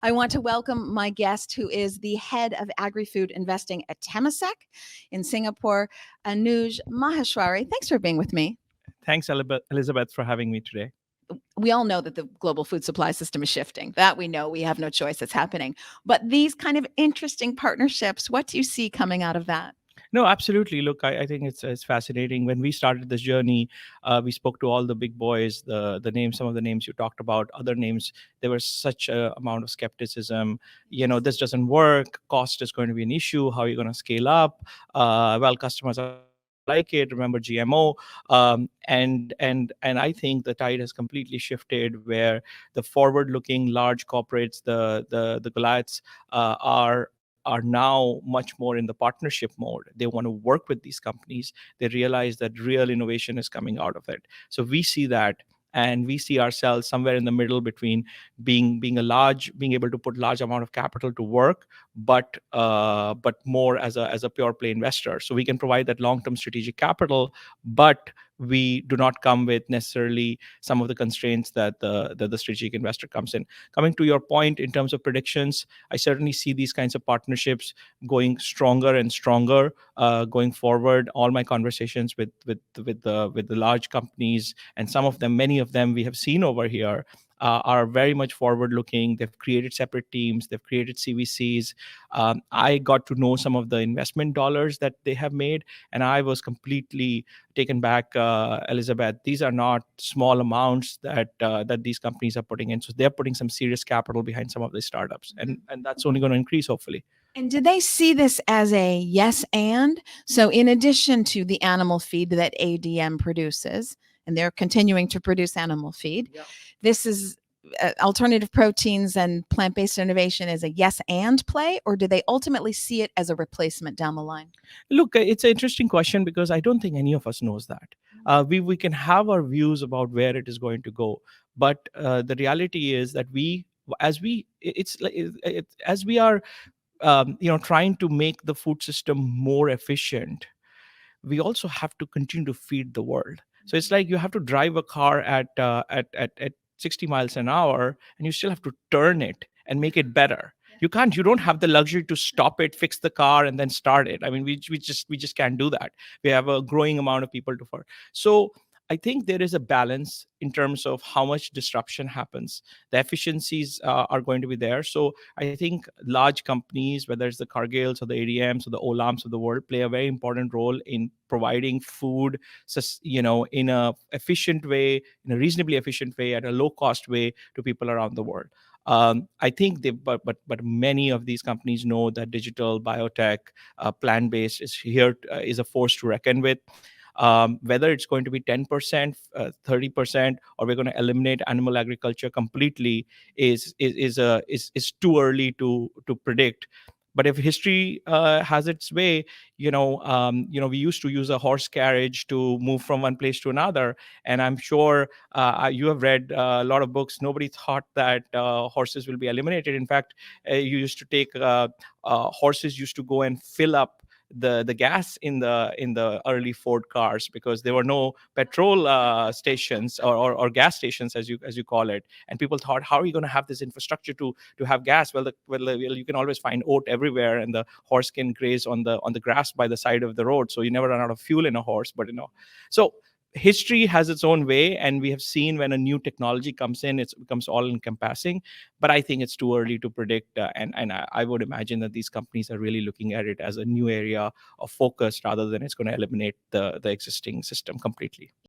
I want to welcome my guest, who is the head of agri-food investing at Temasek in Singapore, Anuj Maheshwari. Thanks for being with me. Thanks, Elizabeth, for having me today. We all know that the global food supply system is shifting. That we know. We have no choice. It's happening. But these kind of interesting partnerships, what do you see coming out of that? No, absolutely. Look, I think it's fascinating. When we started this journey, we spoke to all the big boys, the names, some of the names you talked about, other names. There was such a amount of skepticism. This doesn't work. Cost is going to be an issue. How are you going to scale up? Well, customers are not going to like it. Remember GMO, and I think the tide has completely shifted, where the forward-looking large corporates, the Goliaths, are now much more in the partnership mode. They want to work with these companies. They realize that real innovation is coming out of it. So we see that, and we see ourselves somewhere in the middle between being able to put large amount of capital to work, but more as a pure play investor. So we can provide that long term strategic capital, but we do not come with necessarily some of the constraints that the strategic investor comes in. Coming to your point in terms of predictions, I certainly see these kinds of partnerships going stronger and stronger going forward. All my conversations with the large companies, and many of them we have seen over here, are very much forward looking. They've created separate teams, they've created CVCs. I got to know some of the investment dollars that they have made, and I was completely taken back, Elizabeth. These are not small amounts that these companies are putting in. So they're putting some serious capital behind some of these startups, and that's only going to increase, hopefully. And do they see this as a yes and? So, in addition to the animal feed that ADM produces, and they're continuing to produce animal feed, this is alternative proteins and plant based innovation as a yes and play, or do they ultimately see it as a replacement down the line? Look, it's an interesting question because I don't think any of us knows that. We can have our views about where it is going to go, but the reality is that as we it's like as we are trying to make the food system more efficient, we also have to continue to feed the world. So it's like you have to drive a car at 60 miles an hour, and you still have to turn it and make it better. You don't have the luxury to stop it, fix the car, and then start it. I mean, we just can't do that. We have a growing amount of people to for. So I think there is a balance in terms of how much disruption happens. The efficiencies are going to be there. So I think large companies, whether it's the Cargills or the ADMs or the Olams of the world, play a very important role in providing food, in a efficient way, in a reasonably efficient way, at a low cost way to people around the world. I think but many of these companies know that digital biotech, plant based is a force to reckon with. Whether it's going to be 10%, 30%, or we're going to eliminate animal agriculture completely is too early to predict. But if history has its way, we used to use a horse carriage to move from one place to another, and I'm sure you have read a lot of books. Nobody thought that horses will be eliminated. In fact, you used to take horses used to go and fill up the gas in the early Ford cars, because there were no petrol stations or gas stations, as you call it, and people thought, how are you going to have this infrastructure to have gas? Well, you can always find oat everywhere, and the horse can graze on the grass by the side of the road, so you never run out of fuel in a horse. But so history has its own way, and we have seen when a new technology comes in, it becomes all encompassing. But I think it's too early to predict, and I would imagine that these companies are really looking at it as a new area of focus, rather than it's going to eliminate the existing system completely.